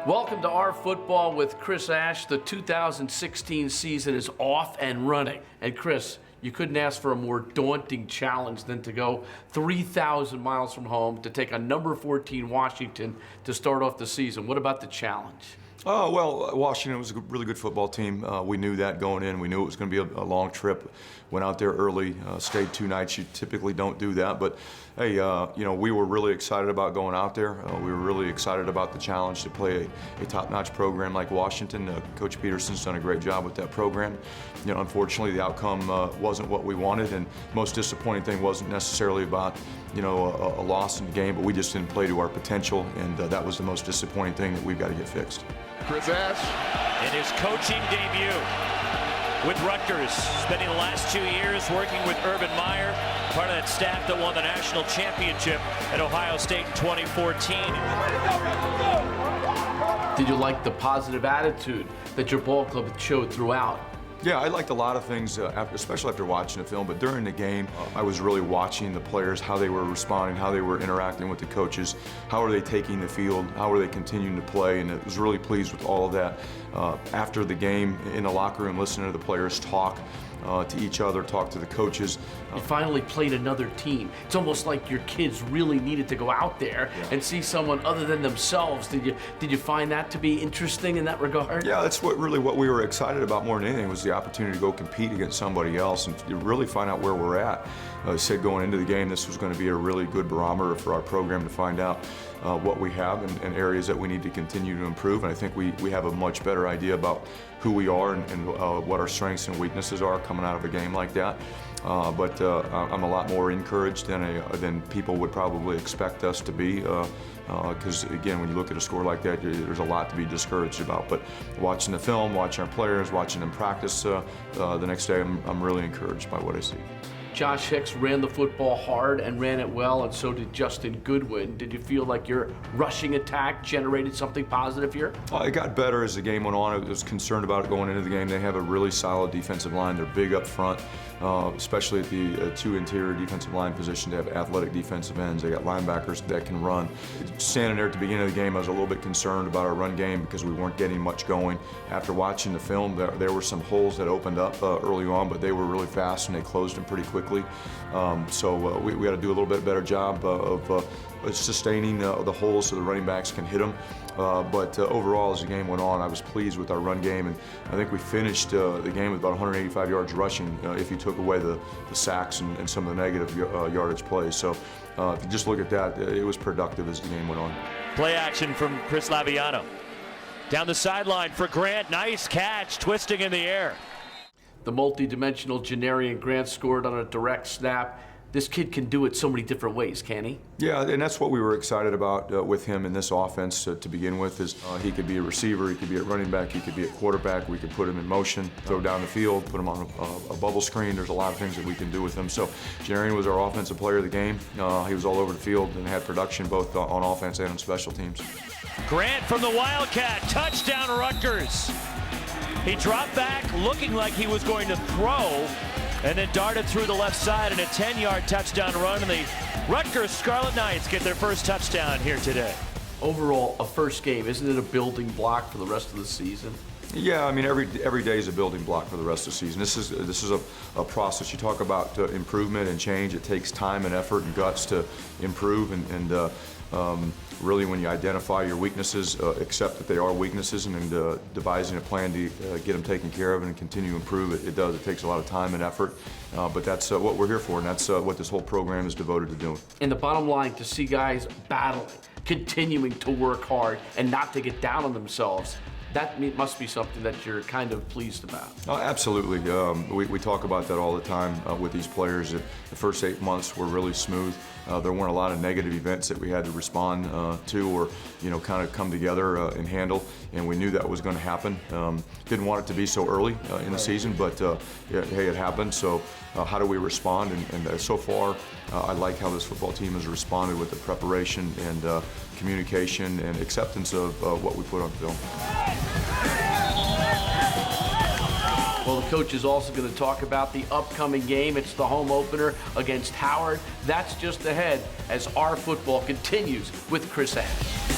Welcome to Our Football with Chris Ash. The 2016 season is off and running. And Chris, you couldn't ask for a more daunting challenge than to go 3,000 miles from home to take on number 14 Washington to start off the season. What about the challenge? Well, Washington was a really good football team. We knew that going in. We knew it was going to be a long trip. Went out there early, stayed 2 nights. You typically don't do that, but hey, we were really excited about going out there. We were really excited about the challenge to play a top-notch program like Washington. Coach Peterson's done a great job with that program. Unfortunately, the outcome wasn't what we wanted, and most disappointing thing wasn't necessarily about a loss in the game, but we just didn't play to our potential, and that was the most disappointing thing that we've got to get fixed. Chris Ash. In his coaching debut with Rutgers, spending the last 2 years working with Urban Meyer, part of that staff that won the national championship at Ohio State in 2014. Did you like the positive attitude that your ball club showed throughout? Yeah, I liked a lot of things, especially after watching the film, but during the game, I was really watching the players, how they were responding, how they were interacting with the coaches, how are they taking the field, how are they continuing to play, and I was really pleased with all of that. After the game, in the locker room, listening to the players talk to each other, talk to the coaches. You finally played another team. It's almost like your kids really needed to go out there and see someone other than themselves. Did you find that to be interesting in that regard? Yeah, that's what we were excited about more than anything, was the opportunity to go compete against somebody else and to really find out where we're at. I said going into the game, this was going to be a really good barometer for our program to find out what we have and areas that we need to continue to improve. And I think we have a much better idea about who we are and what our strengths and weaknesses are coming out of a game like that. But I'm a lot more encouraged than people would probably expect us to be. Because again, when you look at a score like that, there's a lot to be discouraged about. But watching the film, watching our players, watching them practice the next day, I'm really encouraged by what I see. Josh Hicks ran the football hard and ran it well, and so did Justin Goodwin. Did you feel like your rushing attack generated something positive here? It got better as the game went on. I was concerned about it going into the game. They have a really solid defensive line. They're big up front, especially at the 2 interior defensive line positions. They have athletic defensive ends. They got linebackers that can run. Standing there at the beginning of the game, I was a little bit concerned about our run game because we weren't getting much going. After watching the film, there were some holes that opened up early on, but they were really fast and they closed them pretty quickly. So we got to do a little bit better job of sustaining the holes so the running backs can hit them. But overall, as the game went on, I was pleased with our run game, and I think we finished the game with about 185 yards rushing if you took away the sacks and some of the negative yardage plays. So if you just look at that, it was productive as the game went on. Play action from Chris Laviano. Down the sideline for Grant. Nice catch, twisting in the air. The multi-dimensional Janarian Grant scored on a direct snap. This kid can do it so many different ways, can he? Yeah, and that's what we were excited about with him in this offense to begin with. Is he could be a receiver, he could be a running back, he could be a quarterback. We could put him in motion, throw down the field, put him on a bubble screen. There's a lot of things that we can do with him. So Janarian was our offensive player of the game. He was all over the field and had production both on offense and on special teams. Grant from the Wildcat, touchdown Rutgers. He dropped back looking like he was going to throw, and then darted through the left side in a 10-yard touchdown run, and the Rutgers Scarlet Knights get their first touchdown here today. Overall, a first game, isn't it a building block for the rest of the season? Yeah, I mean every day is a building block for the rest of the season. This is a process. You talk about improvement and change. It takes time and effort and guts to improve, and really when you identify your weaknesses, accept that they are weaknesses, and devising a plan to get them taken care of and continue to improve. It does. It takes a lot of time and effort, but that's what we're here for, and that's what this whole program is devoted to doing. And the bottom line, to see guys battling, continuing to work hard, and not to get down on themselves, that must be something that you're kind of pleased about. Oh, absolutely. We talk about that all the time with these players. The first 8 months were really smooth. There weren't a lot of negative events that we had to respond to or kind of come together and handle, and we knew that was going to happen. Didn't want it to be so early in the season, but hey, it happened. So how do we respond? And so far, I like how this football team has responded with the preparation and communication and acceptance of what we put on film. Well, the coach is also going to talk about the upcoming game. It's the home opener against Howard. That's just ahead as Our Football continues with Chris Ash.